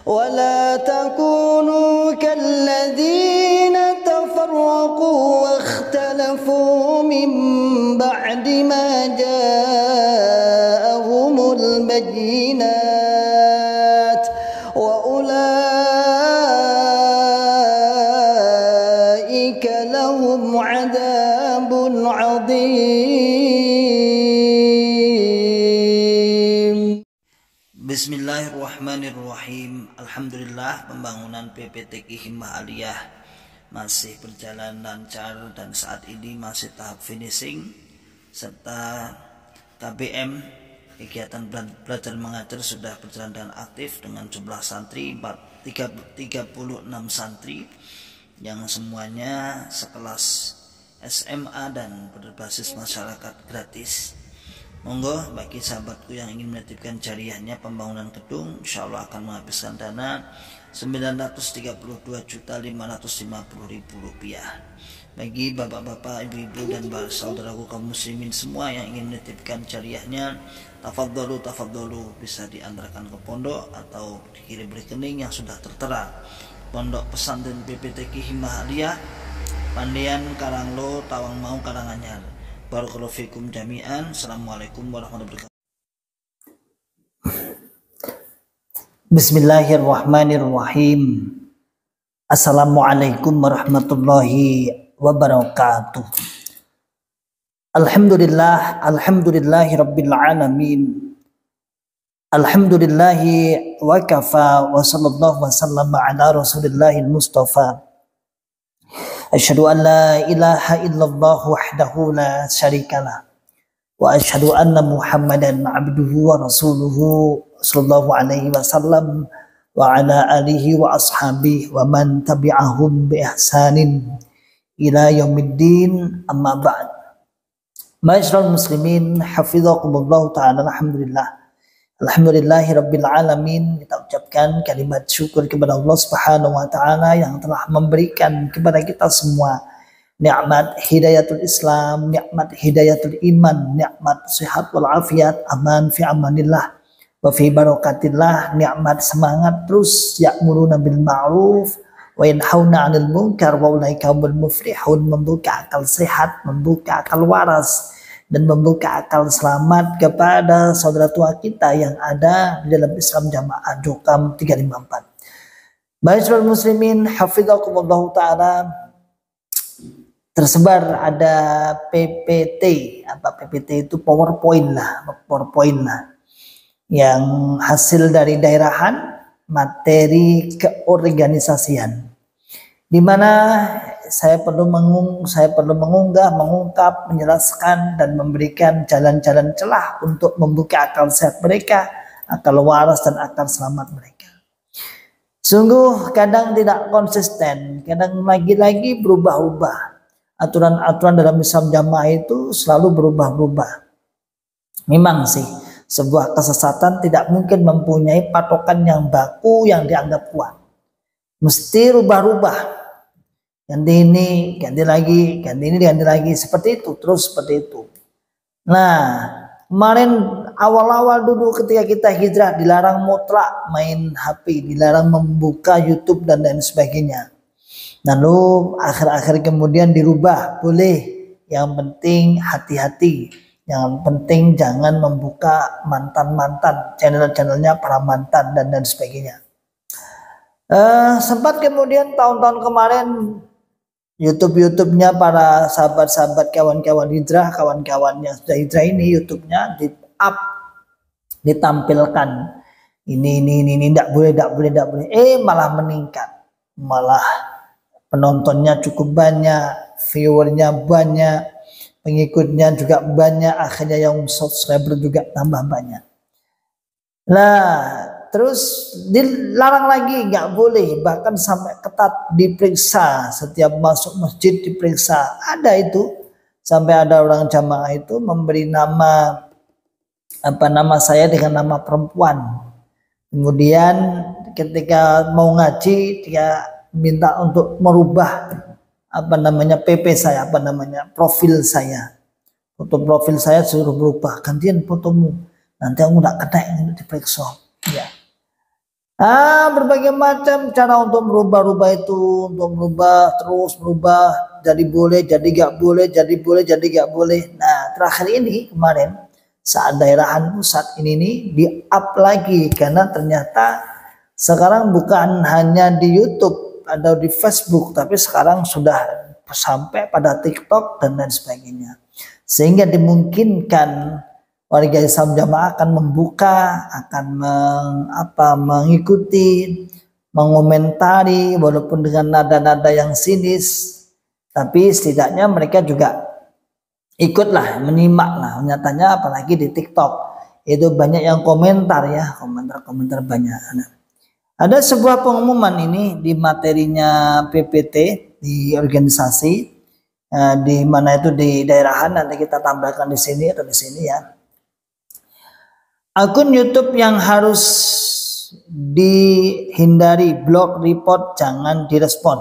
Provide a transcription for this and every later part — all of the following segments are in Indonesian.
ولا تكونوا كالذين تفرقوا واختلفوا من بعد ما جاءهم البينات وأولئك لهم عذاب عظيم. Bismillahirrahmanirrahim. Alhamdulillah, pembangunan PPTQ Himmah Aliyah masih berjalan lancar dan saat ini masih tahap finishing, serta KBM kegiatan belajar mengajar sudah berjalan dengan aktif dengan jumlah santri 36 santri yang semuanya sekelas SMA dan berbasis masyarakat gratis. Monggo bagi sahabatku yang ingin menitipkan jariahnya pembangunan gedung, insya Allah akan menghabiskan dana Rp932.550.000. Bagi bapak-bapak, ibu-ibu dan saudaraku kaum muslimin semua yang ingin menitipkan jariahnya, tafadholu bisa diantarkan ke pondok atau dikirim rekening yang sudah tertera. Pondok Pesantren PPTQ Himmah Aliyah, Pandean Karanglo, Tawangmau, Karanganyar. Barakallahu fikum jami'an. Assalamualaikum warahmatullahi wabarakatuh. Bismillahirrahmanirrahim. Assalamualaikum warahmatullahi wabarakatuh. Alhamdulillahi rabbil alamin. Alhamdulillahi wa kafa wa sallallahu wa sallama ala rasulillahil mustafa. Asyhadu an la ilaha illallah wahdahu la syarikalah wa asyhadu anna Muhammadan abduhu wa rasuluhu sallallahu alaihi wasallam wa ala alihi wa ashabihi wa man tabi'ahum bi ihsanin ila yaumiddin, amma ba'd. Ma'asyiral muslimin hafizakumullah ta'ala. Alhamdulillahi rabbil alamin. Kita ucapkan kalimat syukur kepada Allah Subhanahu wa taala yang telah memberikan kepada kita semua nikmat hidayatul Islam, nikmat hidayatul iman, nikmat sehat wal afiat, aman fi amanillah wa fi barakatillah, nikmat semangat terus ya'muruna bil ma'ruf wa yanhauna 'anil munkar wa ulaika humul muflihun, membuka akal sehat, membuka akal waras, dan membuka akal selamat kepada saudara tua kita yang ada di dalam Islam Jamaah Jokam 354. Ma'asyiral muslimin hafizakumullah ta'ala, tersebar ada PPT. Apa PPT itu? PowerPoint lah, yang hasil dari daerahan materi keorganisasian, di mana saya perlu mengunggah, mengungkap, menjelaskan dan memberikan jalan-jalan celah untuk membuka akal sehat mereka, akal waras dan akal selamat mereka. Sungguh kadang tidak konsisten, kadang lagi-lagi berubah-ubah. Aturan-aturan dalam Islam Jamaah itu selalu berubah-ubah. Memang sih sebuah kesesatan tidak mungkin mempunyai patokan yang baku yang dianggap kuat. Mesti rubah-rubah. Ganti ini, ganti lagi, ganti ini, ganti lagi, seperti itu, terus seperti itu. Nah, kemarin awal-awal dulu ketika kita hijrah dilarang mutlak main HP, dilarang membuka YouTube dan lain sebagainya. Lalu akhir-akhir kemudian dirubah, boleh, yang penting hati-hati, yang penting jangan membuka mantan-mantan, channel-channelnya para mantan dan lain sebagainya. Sempat kemudian tahun-tahun kemarin YouTube-nya para sahabat-sahabat kawan-kawan hijrah, kawan-kawan yang sudah hijrah ini YouTube-nya di-up, ditampilkan ini tidak boleh, malah meningkat, malah penontonnya cukup banyak, viewernya banyak, pengikutnya juga banyak, akhirnya yang subscriber juga tambah banyak. Nah, terus dilarang lagi, nggak boleh, bahkan sampai ketat diperiksa, setiap masuk masjid diperiksa. Ada itu, sampai ada orang jamaah itu memberi nama saya dengan nama perempuan. Kemudian ketika mau ngaji dia minta untuk merubah PP saya, profil saya. Foto profil saya suruh berubah, gantian fotomu. Nanti aku nggak kena yang diperiksa. Ya. Berbagai macam cara untuk merubah-rubah itu, untuk merubah terus merubah, jadi boleh, jadi gak boleh, jadi boleh, jadi gak boleh. Nah terakhir ini kemarin saat daerahan pusat ini nih di-up lagi karena ternyata sekarang bukan hanya di YouTube atau di Facebook, tapi sekarang sudah sampai pada TikTok dan lain sebagainya. Sehingga dimungkinkan warga Islam Jamaah akan membuka, akan mengikuti, mengomentari walaupun dengan nada-nada yang sinis, tapi setidaknya mereka juga ikutlah, menyimaklah. Nyatanya apalagi di TikTok itu banyak yang komentar ya, komentar banyak. Nah, ada sebuah pengumuman ini di materinya PPT di organisasi, di mana itu di daerahan, nanti kita tambahkan di sini atau di sini ya. Akun YouTube yang harus dihindari, blog, report, jangan direspon.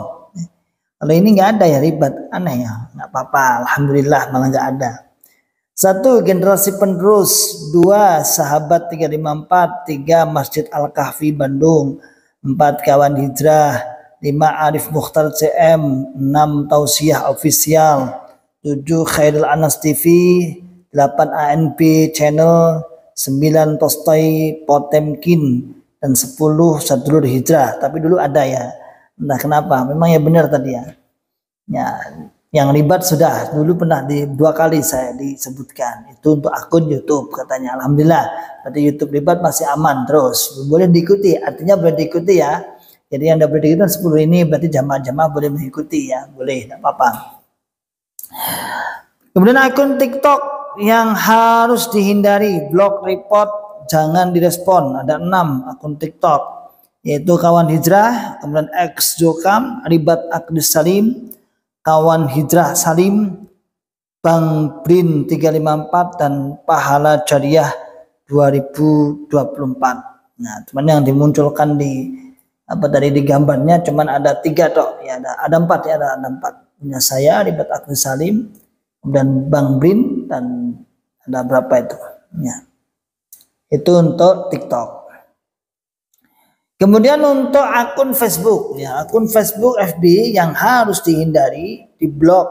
Kalau ini nggak ada ya, ribet, aneh ya, nggak apa-apa, alhamdulillah malah nggak ada. 1. Generasi penerus. 2. Sahabat 354. 3. Masjid Al-Kahfi Bandung. 4. Kawan Hijrah. 5. Arif Mukhtar CM. 6. Tausiah Official. 7. Khairul Anas TV. 8. ANP Channel. 9. Tostoi Potemkin. Dan 10. Sadrul Hijrah. Tapi dulu ada ya, entah kenapa, memang ya benar tadi ya. Yang ribet sudah dulu pernah 2 kali saya disebutkan, itu untuk akun YouTube katanya. Alhamdulillah, berarti YouTube ribet masih aman, terus boleh diikuti, artinya boleh diikuti ya. Jadi yang dapat diikuti 10 ini berarti jamaah-jamaah boleh mengikuti ya, boleh, tidak apa-apa. Kemudian akun TikTok yang harus dihindari, blog, report, jangan direspon. Ada 6 akun TikTok, yaitu Kawan Hijrah, kemudian X Jokam, Ribat Akdis Salim, Kawan Hijrah Salim, Bang Brin 354, dan Pahala Jariah 2024. Nah, cuman yang dimunculkan di di gambarnya cuman ada 3 dok, ya ada 4 ya, ada 4. Punya saya, Ribat Akdis Salim, kemudian Bang Brin, dan ada berapa itu? Ya. Itu untuk TikTok. Kemudian untuk akun Facebook, ya akun Facebook FB yang harus dihindari, diblok,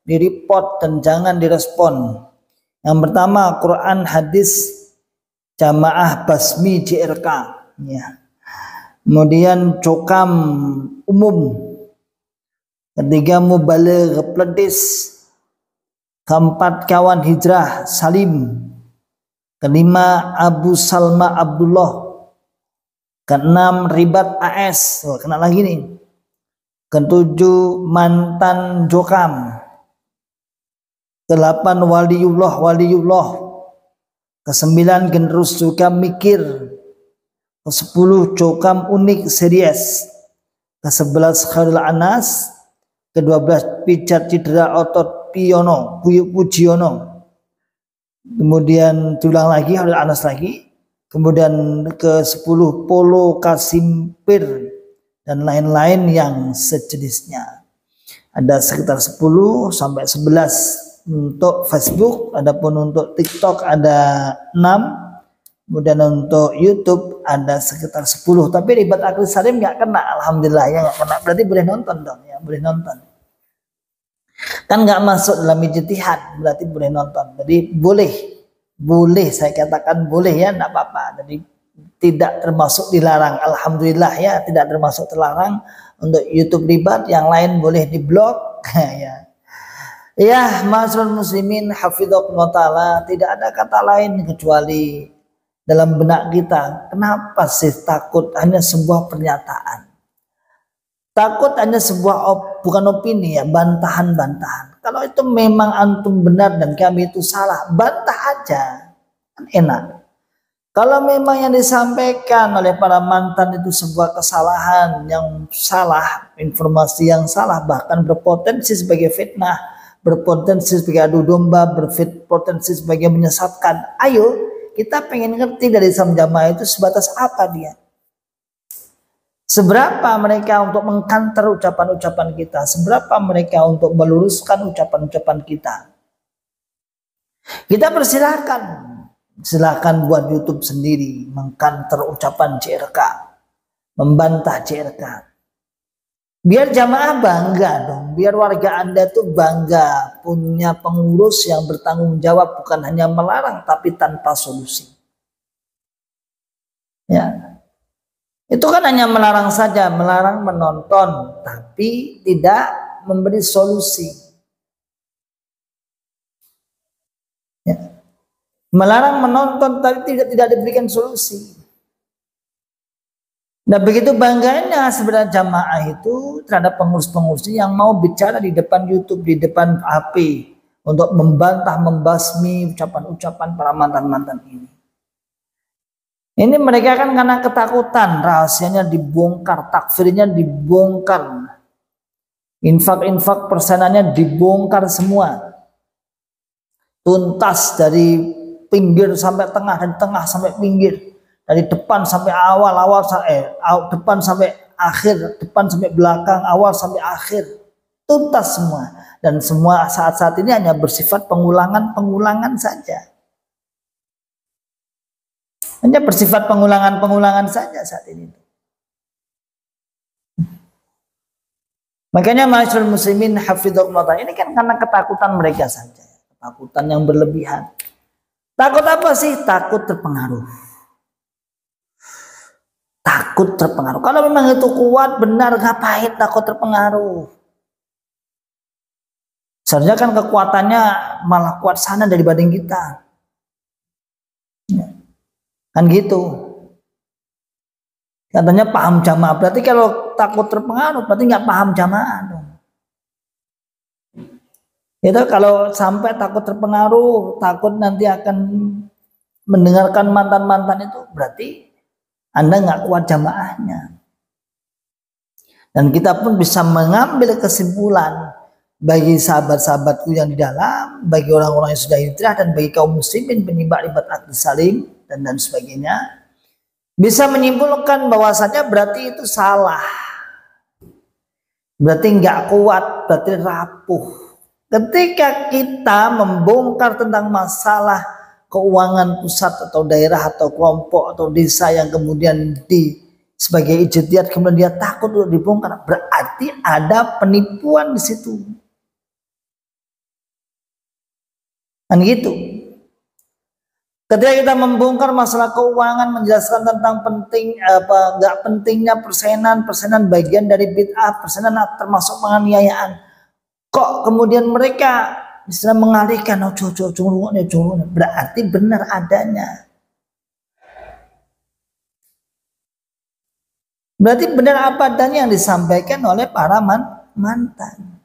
di-report, dan jangan direspon. Yang pertama Quran Hadis Jamaah Basmi JRK, ya. Kemudian Cokam Umum. Ketiga Mubaligh Pledis. Keempat Kawan Hijrah Salim. Kelima Abu Salma Abdullah. Keenam Ribat AS, kena lagi nih. Ketujuh Mantan Jokam. Ke-8 Waliullah. Ke-9 Generus Jokam Mikir. Ke-10 Jokam Unik Series. Ke-11 Khairul Anas. Ke-12 Pijat Cedera Otot Pujiono. Kemudian diulang lagi Khairul Anas lagi. Kemudian ke-10 Polo Kasimpir dan lain-lain yang sejenisnya. Ada sekitar 10 sampai 11 untuk Facebook, adapun untuk TikTok ada 6, kemudian untuk YouTube ada sekitar 10. Tapi Ribat Akdis Salim nggak kena, alhamdulillah ya, nggak kena. Berarti boleh nonton dong ya, boleh nonton. Kan nggak masuk dalam ijtihad, berarti boleh nonton. Jadi boleh saya katakan boleh ya, enggak apa-apa. Jadi tidak termasuk dilarang, alhamdulillah ya, tidak termasuk terlarang. Untuk YouTube Ribat, yang lain boleh diblok ya. Ya, ma'asyiral muslimin hafidhakumullah taala, tidak ada kata lain kecuali dalam benak kita, kenapa sih takut hanya sebuah pernyataan? Takut hanya sebuah bukan opini ya, bantahan-bantahan. Kalau itu memang antum benar dan kami itu salah, bantah aja, kan enak. Kalau memang yang disampaikan oleh para mantan itu sebuah kesalahan yang salah, informasi yang salah, bahkan berpotensi sebagai fitnah, berpotensi sebagai adu domba, berpotensi sebagai menyesatkan. Ayo, kita pengen ngerti dari Islam Jamaah itu sebatas apa dia. Seberapa mereka untuk mengkanter ucapan-ucapan kita, seberapa mereka untuk meluruskan ucapan-ucapan kita. Kita silakan buat YouTube sendiri mengkanter ucapan JRK. membantah JRK. Biar jamaah bangga dong, biar warga Anda tuh bangga punya pengurus yang bertanggung jawab, bukan hanya melarang tapi tanpa solusi. Ya. Itu kan hanya melarang saja, melarang menonton tapi tidak memberi solusi. Ya. Melarang menonton tapi tidak diberikan solusi. Nah, begitu bangganya sebenarnya jamaah itu terhadap pengurus-pengurusnya yang mau bicara di depan YouTube, di depan HP untuk membantah, membasmi ucapan-ucapan para mantan-mantan ini. Ini mereka kan karena ketakutan, rahasianya dibongkar, takfirnya dibongkar, infak-infak persenannya dibongkar semua, tuntas dari pinggir sampai tengah, dari tengah sampai pinggir. Dari depan sampai depan sampai akhir, depan sampai belakang, awal sampai akhir, tuntas semua. Dan semua saat-saat ini hanya bersifat pengulangan saja. Hanya bersifat pengulangan saja saat ini. Makanya ma'asyiral muslimin hafizahumullah, ini kan karena ketakutan mereka saja, ketakutan yang berlebihan. Takut apa sih? Takut terpengaruh. Takut terpengaruh. Kalau memang itu kuat, benar, ngapain takut terpengaruh? Seharusnya kan kekuatannya malah kuat sana dibanding kita. Ya. Kan gitu. Katanya paham jamaah. Berarti kalau takut terpengaruh, berarti nggak paham jamaah dong. Itu kalau sampai takut terpengaruh, takut nanti akan mendengarkan mantan-mantan itu, berarti Anda nggak kuat jamaahnya. Dan kita pun bisa mengambil kesimpulan bagi sahabat-sahabatku yang di dalam, bagi orang-orang yang sudah hijrah, dan bagi kaum muslimin penyembah ibadat akad salim dan sebagainya, bisa menyimpulkan bahwasanya berarti itu salah, berarti nggak kuat, berarti rapuh. Ketika kita membongkar tentang masalah keuangan pusat atau daerah atau kelompok atau desa yang kemudian sebagai ijtihad kemudian dia takut untuk dibongkar, berarti ada penipuan di situ. Kan gitu. Ketika kita membongkar masalah keuangan, menjelaskan tentang enggak pentingnya persenan bagian dari bid'ah, persenan termasuk penganiayaan. Kok kemudian mereka bisa mengalihkan, berarti benar adanya. Berarti benar apa adanya yang disampaikan oleh para mantan.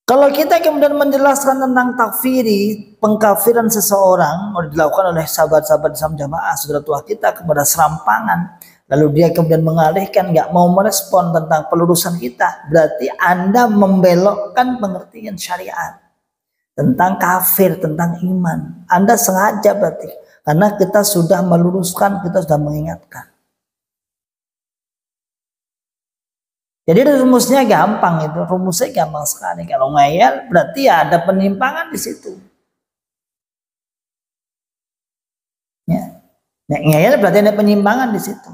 Kalau kita kemudian menjelaskan tentang takfiri, pengkafiran seseorang, dilakukan oleh sahabat-sahabat Islam jamaah, saudara tua kita kepada serampangan, lalu dia kemudian mengalihkan, nggak mau merespon tentang pelurusan kita, berarti Anda membelokkan pengertian syariat tentang kafir, tentang iman. Anda sengaja berarti, karena kita sudah meluruskan, kita sudah mengingatkan. Jadi rumusnya gampang itu, rumusnya gampang sekali. Kalau ngeyel berarti ya ada penyimpangan di situ. Ya, ngeyel berarti ada penyimpangan di situ.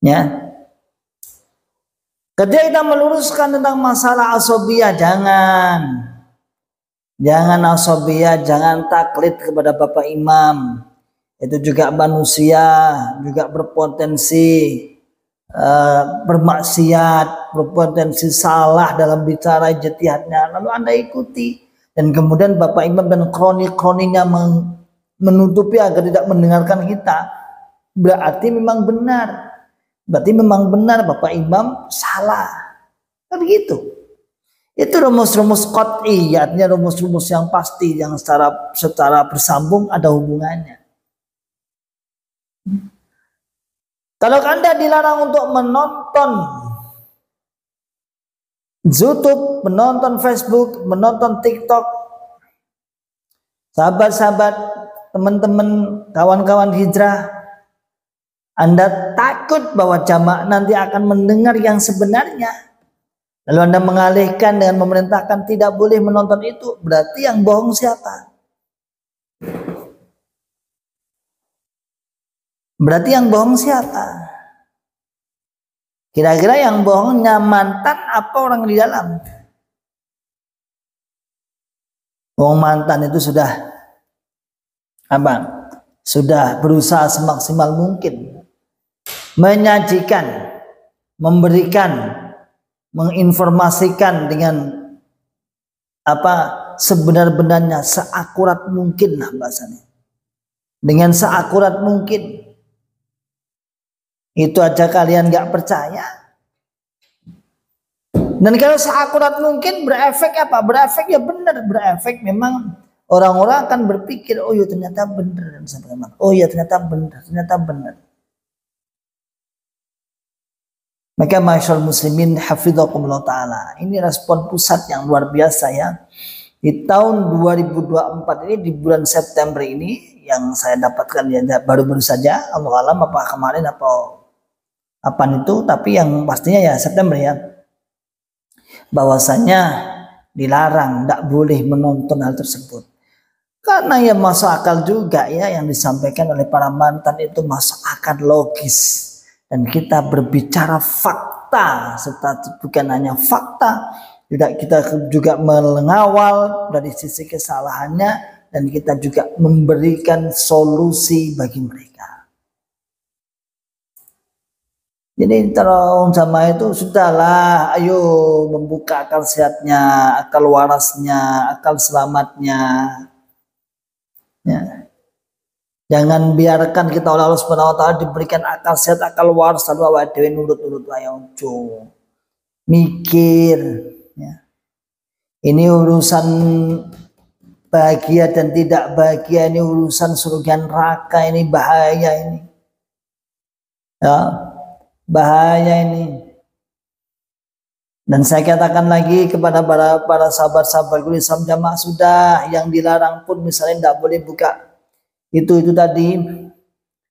Ya. Ketika kita meluruskan tentang masalah asobiyah, jangan asobiyah, jangan taklid kepada Bapak Imam. Itu juga manusia, juga berpotensi bermaksiat, berpotensi salah dalam bicara ijtihadnya. Lalu Anda ikuti, dan kemudian Bapak Imam dan kroni-kroninya menutupi agar tidak mendengarkan kita. Berarti memang benar. Berarti memang benar Bapak Imam salah. Kan gitu. Itu rumus-rumus qat'i, artinya rumus-rumus yang pasti, yang secara bersambung ada hubungannya. Kalau Anda dilarang untuk menonton YouTube, menonton Facebook, menonton TikTok, sahabat-sahabat, teman-teman, kawan-kawan hijrah, Anda takut bahwa jamaah nanti akan mendengar yang sebenarnya. Lalu Anda mengalihkan dengan memerintahkan tidak boleh menonton itu, berarti yang bohong siapa? Berarti yang bohong siapa? Kira-kira yang bohongnya mantan apa orang di dalam? Mantan itu sudah apa? Sudah berusaha semaksimal mungkin menyajikan, memberikan, menginformasikan dengan apa sebenar-benarnya, seakurat mungkin lah bahasanya, dengan seakurat mungkin. Itu aja kalian gak percaya. Dan kalau seakurat mungkin berefek apa? Berefek ya benar, berefek memang orang-orang akan berpikir, oh ya ternyata benar, oh ya ternyata benar, ternyata benar. Maka masyaallah muslimin hafidhakumullah ta'ala, ini respon pusat yang luar biasa ya. Di tahun 2024 ini, di bulan September ini yang saya dapatkan ya baru-baru saja, Allah alam apa kemarin apa itu, tapi yang pastinya ya September ya, bahwasanya dilarang, tidak boleh menonton hal tersebut. Karena ya masuk akal juga ya, yang disampaikan oleh para mantan itu masuk akal, logis. Dan kita berbicara fakta, serta bukan hanya fakta, kita juga mengawal dari sisi kesalahannya, dan kita juga memberikan solusi bagi mereka. Jadi terus sama itu sudahlah, ayo membuka akal sehatnya, akal warasnya, akal selamatnya. Ya. Jangan biarkan kita oleh Allah Subhanahu wa taala diberikan akal sehat, akal waras, lalu awake dhewe nurut-nurut wae ojo. Mikir ya. Ini urusan bahagia dan tidak bahagia, ini urusan surga neraka, ini bahaya ini. Ya. Bahaya ini. Dan saya katakan lagi kepada para sahabat-sahabat Islam jamaah, sudah yang dilarang pun misalnya tidak boleh buka itu tadi.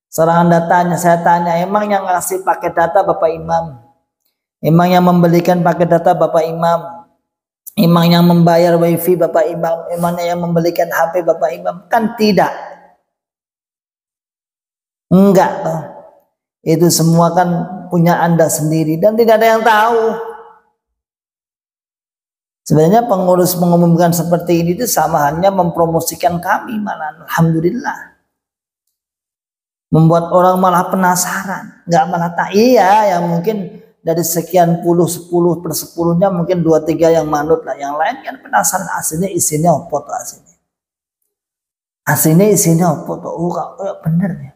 Seorang Anda tanya, saya tanya, emang yang ngasih paket data Bapak Imam? Emang yang membelikan paket data Bapak Imam? Emang yang membayar wifi Bapak Imam? Emangnya yang membelikan HP Bapak Imam? Kan tidak. Enggak toh. Itu semua kan punya Anda sendiri dan tidak ada yang tahu. Sebenarnya pengurus mengumumkan seperti ini itu sama halnya mempromosikan kami, malah alhamdulillah. Membuat orang malah penasaran, nggak malah tak iya, yang mungkin dari sekian puluh 10 per 10-nya mungkin 2-3 yang manut lah, yang lain kan penasaran aslinya isinya apa tuh aslinya. Aslinya isinya apa tuh? Oh bener ya.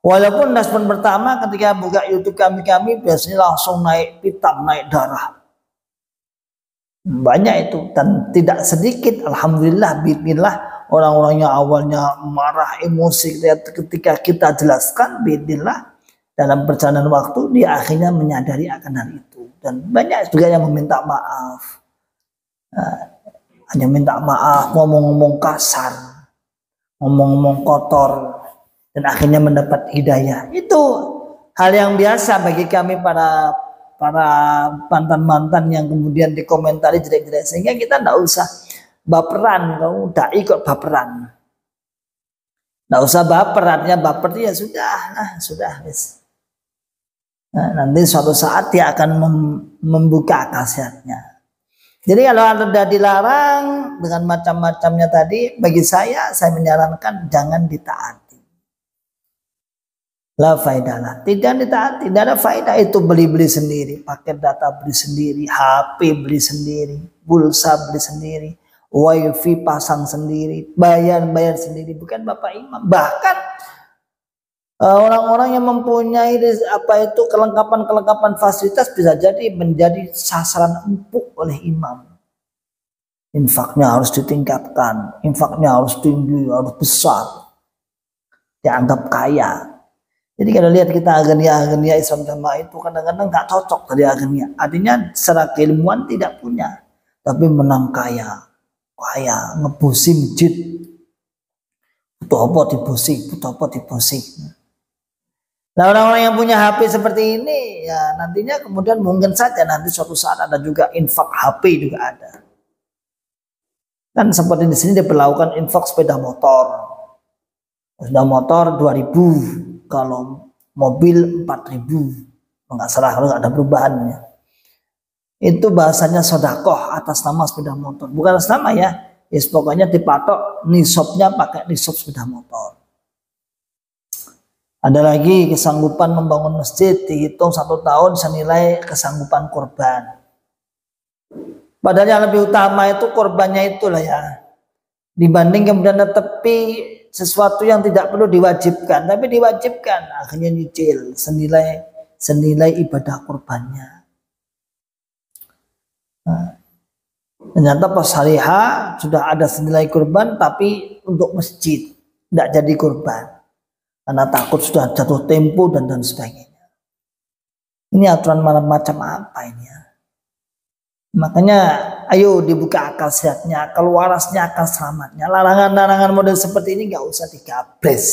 Walaupun respon pertama ketika buka YouTube kami biasanya langsung naik pitam, naik darah. Banyak itu dan tidak sedikit, alhamdulillah, bismillah, orang-orang yang awalnya marah, emosi ketika kita jelaskan, bismillah, dalam perjalanan waktu dia akhirnya menyadari akan hal itu. Dan banyak juga yang meminta maaf. Hanya minta maaf, ngomong-ngomong kasar, ngomong-ngomong kotor, dan akhirnya mendapat hidayah. Itu hal yang biasa bagi kami para mantan-mantan yang kemudian dikomentari jelek-jelek, sehingga kita tidak usah baperan. Kamu tidak ikut baperan, tidak usah baper. Artinya baper ya sudah, sudah. Nah, nanti suatu saat dia akan membuka akal sehatnya. Jadi kalau Anda dilarang dengan macam-macamnya tadi, bagi saya menyarankan jangan ditaati. La faidah lah, tidak ditaati, tidak ada faedah. Itu beli sendiri, paket data beli sendiri, HP beli sendiri, pulsa beli sendiri, wifi pasang sendiri, bayar sendiri, bukan Bapak Imam. Bahkan orang-orang yang mempunyai kelengkapan fasilitas bisa jadi menjadi sasaran empuk oleh imam. Infaknya harus ditingkatkan, infaknya harus tinggi, harus besar, dianggap kaya. Jadi kalau lihat kita agenia Islam Jamaah itu kadang-kadang nggak cocok dari agenia. Artinya secara keilmuan tidak punya, tapi menang kaya, ngebusi masjid, butuh apa dibusi. Nah, orang-orang yang punya HP seperti ini, ya nantinya kemudian mungkin saja nanti suatu saat ada juga infak HP juga ada. Kan seperti di sini diberlakukan infak sepeda motor. Sepeda motor 2.000, kalau mobil 4.000. Enggak salah kalau nggak ada perubahannya. Itu bahasanya sodakoh atas nama sepeda motor. Bukan atas nama ya. Yes, pokoknya dipatok nisabnya pakai nisab sepeda motor. Ada lagi kesanggupan membangun masjid dihitung 1 tahun senilai kesanggupan korban. Padahal yang lebih utama itu korbannya itulah ya. Dibanding kemudian netepi sesuatu yang tidak perlu diwajibkan, tapi diwajibkan akhirnya nyicil senilai ibadah korbannya. Nah, ternyata pas hari H sudah ada senilai korban tapi untuk masjid tidak jadi korban. Karena takut sudah jatuh tempo dan sebagainya. Ini aturan macam apa ini ya? Makanya ayo dibuka akal sehatnya, akal warasnya, akal selamatnya. Larangan-larangan model seperti ini nggak usah digabres.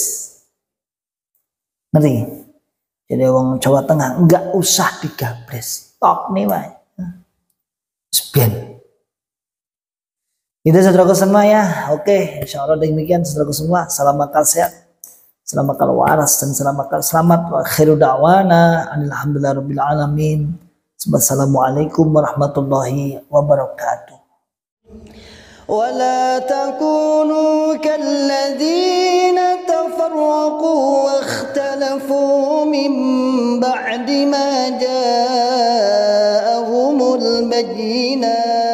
Ngerti? Jadi orang Jawa Tengah nggak usah digabres. Tok nih wae. Sebian. Itu saudaraku semua ya. Oke, insya Allah demikian saudaraku semua. Salam akal sehat. Selamat akal waras dan selamat wa akhiru da'wana alhamdulillahirabbil alamin. Wassalamualaikum warahmatullahi wabarakatuh. ولا تكونوا كالذين تفرقوا واختلفوا من بعد ما جاءهم البينات